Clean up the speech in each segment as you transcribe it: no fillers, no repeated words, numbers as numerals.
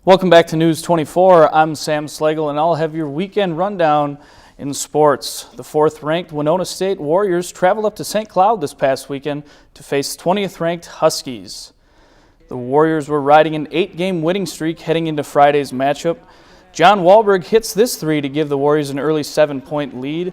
Welcome back to News 24. I'm Sam Slagle, and I'll have your weekend rundown in sports. The fourth-ranked Winona State Warriors traveled up to St. Cloud this past weekend to face 20th-ranked Huskies. The Warriors were riding an 8-game winning streak heading into Friday's matchup. John Wahlberg hits this three to give the Warriors an early 7-point lead,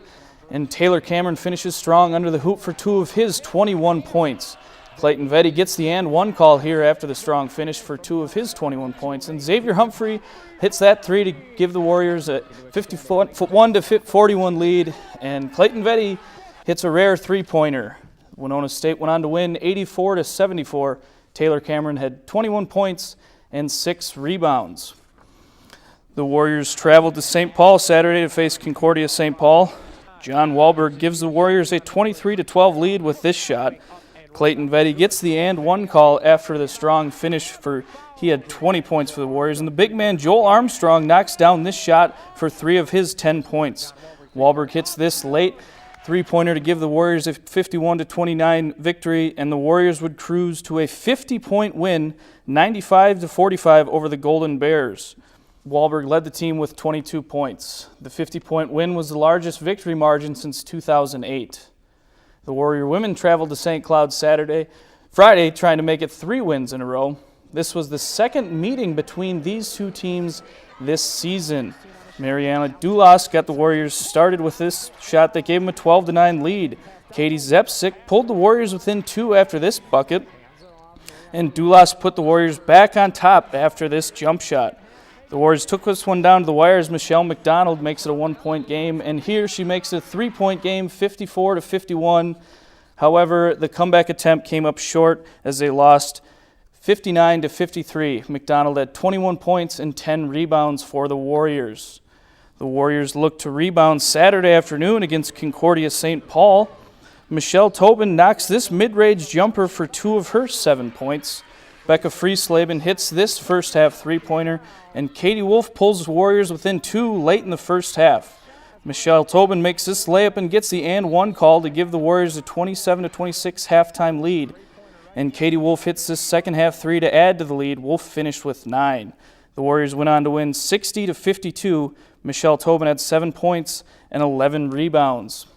and Taylor Cameron finishes strong under the hoop for two of his 21 points. Clayton Vetty gets the and one call here after the strong finish for two of his 21 points. And Xavier Humphrey hits that three to give the Warriors a 51-41 lead. And Clayton Vetty hits a rare three-pointer. Winona State went on to win 84-74. Taylor Cameron had 21 points and 6 rebounds. The Warriors traveled to St. Paul Saturday to face Concordia St. Paul. John Wahlberg gives the Warriors a 23-12 lead with this shot. Clayton Vetty gets the and one call after the strong finish he had 20 points for the Warriors, and the big man Joel Armstrong knocks down this shot for 3 of his 10 points. Wahlberg hits this late three-pointer to give the Warriors a 51-29 victory, and the Warriors would cruise to a 50-point win, 95-45 over the Golden Bears. Wahlberg led the team with 22 points. The 50-point win was the largest victory margin since 2008. The Warrior women traveled to St. Cloud Friday, trying to make it 3 wins in a row. This was the second meeting between these two teams this season. Mariana Dulas got the Warriors started with this shot that gave them a 12-9 lead. Katie Zepsik pulled the Warriors within 2 after this bucket, and Dulas put the Warriors back on top after this jump shot. The Warriors took this one down to the wire as Michelle McDonald makes it a 1-point game, and here she makes it a 3-point game, 54-51. However, the comeback attempt came up short as they lost 59-53. McDonald had 21 points and 10 rebounds for the Warriors. The Warriors look to rebound Saturday afternoon against Concordia St. Paul. Michelle Tobin knocks this mid-range jumper for 2 of her 7 points. Becca Friesleben hits this first-half three-pointer, and Katie Wolf pulls the Warriors within 2 late in the first half. Michelle Tobin makes this layup and gets the and one call to give the Warriors a 27-26 halftime lead. And Katie Wolf hits this second-half three to add to the lead. Wolf finished with 9. The Warriors went on to win 60-52. Michelle Tobin had 7 points and 11 rebounds.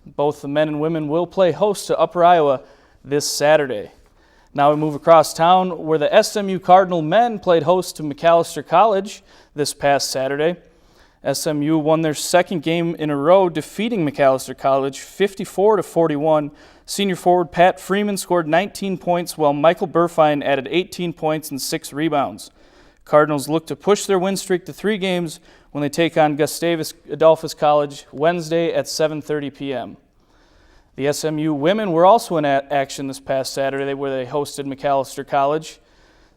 Both the men and women will play host to Upper Iowa this Saturday. Now we move across town where the SMU Cardinal men played host to McAllister College this past Saturday. SMU won their second game in a row, defeating McAllister College 54-41. Senior forward Pat Freeman scored 19 points, while Michael Burfine added 18 points and 6 rebounds. Cardinals look to push their win streak to 3 games when they take on Gustavus Adolphus College Wednesday at 7:30 p.m. The SMU women were also in action this past Saturday where they hosted McAllister College.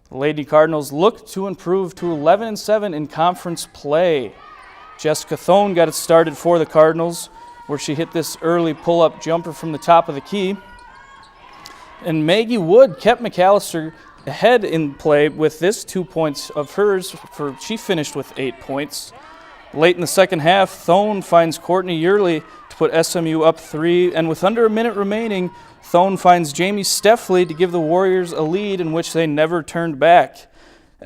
The Lady Cardinals looked to improve to 11-7 in conference play. Jessica Thone got it started for the Cardinals, where she hit this early pull-up jumper from the top of the key. And Maggie Wood kept McAllister ahead in play with this 2 points of hers. She finished with 8 points. Late in the second half, Thone finds Courtney Yearley to put SMU up 3, and with under a minute remaining, Thone finds Jamie Steffley to give the Warriors a lead in which they never turned back.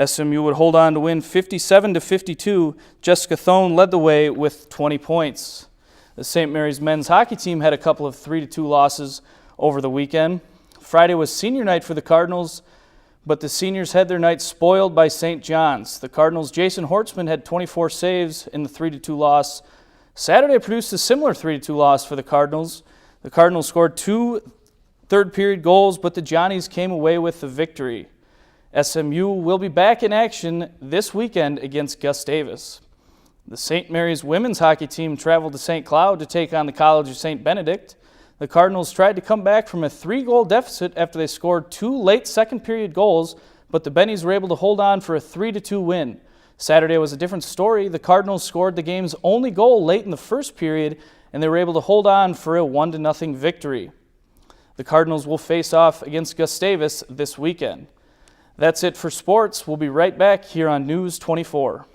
SMU would hold on to win 57-52. Jessica Thone led the way with 20 points. The St. Mary's men's hockey team had a couple of 3-2 losses over the weekend. Friday was senior night for the Cardinals, but the seniors had their night spoiled by St. John's. The Cardinals' Jason Hortzman had 24 saves in the 3-2 loss. Saturday produced a similar 3-2 loss for the Cardinals. The Cardinals scored 2 third-period goals, but the Johnnies came away with the victory. SMU will be back in action this weekend against Gustavus. The St. Mary's women's hockey team traveled to St. Cloud to take on the College of St. Benedict. The Cardinals tried to come back from a 3-goal deficit after they scored 2 late second-period goals, but the Bennies were able to hold on for a 3-2 win. Saturday was a different story. The Cardinals scored the game's only goal late in the first period, and they were able to hold on for a 1-0 victory. The Cardinals will face off against Gustavus this weekend. That's it for sports. We'll be right back here on News 24.